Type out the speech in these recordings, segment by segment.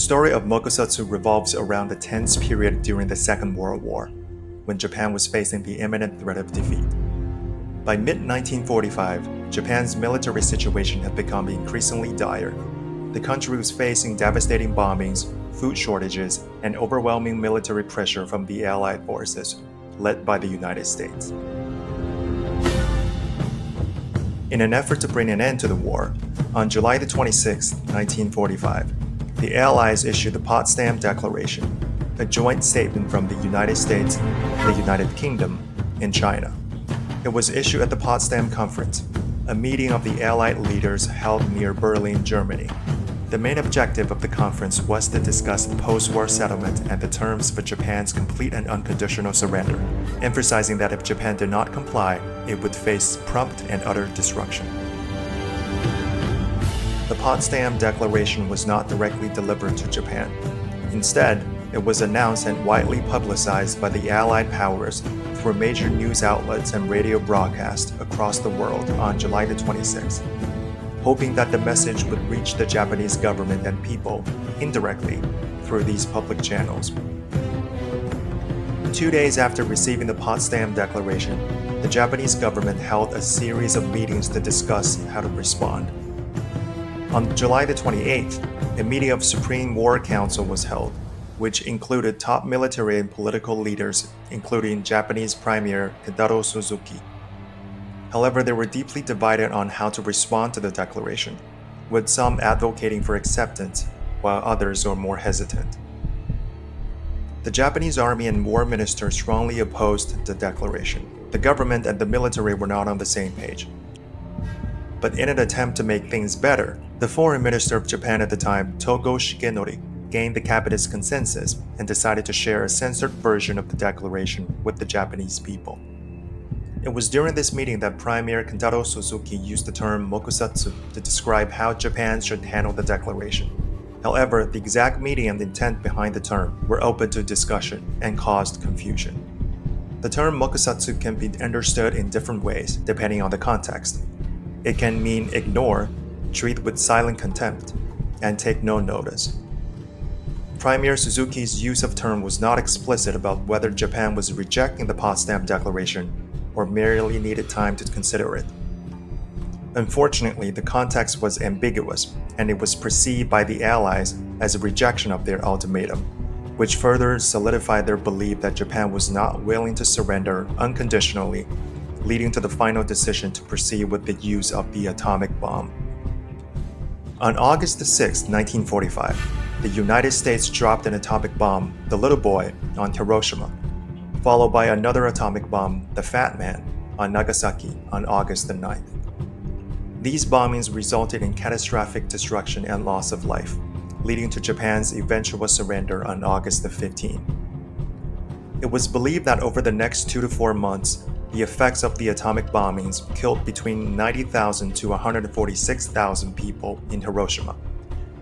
story of Mokusatsu revolves around the tense period during the Second World War, when Japan was facing the imminent threat of defeat. By mid-1945, Japan's military situation had become increasingly dire. The country was facing devastating bombings, food shortages, and overwhelming military pressure from the Allied forces, led by the United States. In an effort to bring an end to the war, on July 26, 1945, the Allies issued the Potsdam Declaration, a joint statement from the United States, the United Kingdom, and China. It was issued at the Potsdam Conference, a meeting of the Allied leaders held near Berlin, Germany. The main objective of the conference was to discuss post-war settlement and the terms for Japan's complete and unconditional surrender, emphasizing that if Japan did not comply, it would face prompt and utter destruction. The Potsdam Declaration was not directly delivered to Japan. Instead, it was announced and widely publicized by the Allied powers through major news outlets and radio broadcasts across the world on July 26, hoping that the message would reach the Japanese government and people indirectly through these public channels. 2 days after receiving the Potsdam Declaration, the Japanese government held a series of meetings to discuss how to respond. On July 28th, a meeting of Supreme War Council was held, which included top military and political leaders, including Japanese Premier Tadao Suzuki. However, they were deeply divided on how to respond to the declaration, with some advocating for acceptance, while others were more hesitant. The Japanese army and war minister strongly opposed the declaration. The government and the military were not on the same page. But in an attempt to make things better, the foreign minister of Japan at the time, Togo Shigenori, gained the cabinet's consensus and decided to share a censored version of the declaration with the Japanese people. It was during this meeting that Premier Kentaro Suzuki used the term Mokusatsu to describe how Japan should handle the declaration. However, the exact meaning and intent behind the term were open to discussion and caused confusion. The term Mokusatsu can be understood in different ways depending on the context. It can mean ignore, treat with silent contempt, and take no notice. Premier Suzuki's use of the term was not explicit about whether Japan was rejecting the Potsdam Declaration or merely needed time to consider it. Unfortunately, the context was ambiguous, and it was perceived by the Allies as a rejection of their ultimatum, which further solidified their belief that Japan was not willing to surrender unconditionally, leading to the final decision to proceed with the use of the atomic bomb. On August 6, 1945, the United States dropped an atomic bomb, the Little Boy, on Hiroshima, followed by another atomic bomb, the Fat Man, on Nagasaki on August 9th. These bombings resulted in catastrophic destruction and loss of life, leading to Japan's eventual surrender on August 15th. It was believed that over the next 2 to 4 months, the effects of the atomic bombings killed between 90,000 to 146,000 people in Hiroshima,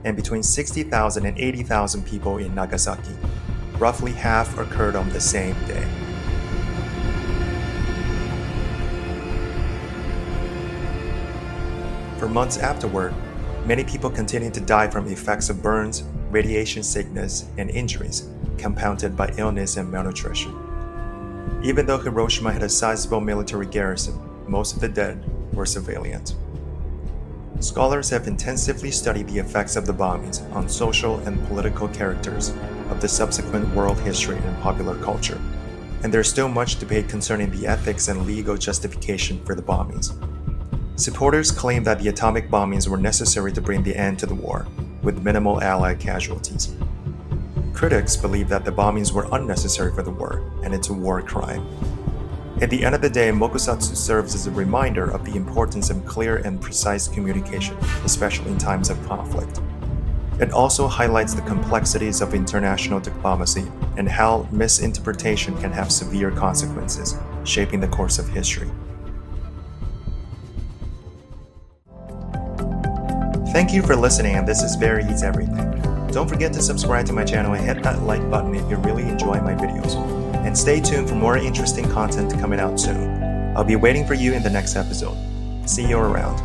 and between 60,000 and 80,000 people in Nagasaki. Roughly half occurred on the same day. For months afterward, many people continued to die from the effects of burns, radiation sickness, and injuries, compounded by illness and malnutrition. Even though Hiroshima had a sizable military garrison, most of the dead were civilians. Scholars have intensively studied the effects of the bombings on social and political characters of the subsequent world history and popular culture, and there's still much debate concerning the ethics and legal justification for the bombings. Supporters claim that the atomic bombings were necessary to bring the end to the war, with minimal Allied casualties. Critics believe that the bombings were unnecessary for the war, and it's a war crime. At the end of the day, Mokusatsu serves as a reminder of the importance of clear and precise communication, especially in times of conflict. It also highlights the complexities of international diplomacy and how misinterpretation can have severe consequences, shaping the course of history. Thank you for listening, and this is BearEatsEverything. Don't forget to subscribe to my channel and hit that like button if you really enjoy my videos. And stay tuned for more interesting content coming out soon. I'll be waiting for you in the next episode. See you around.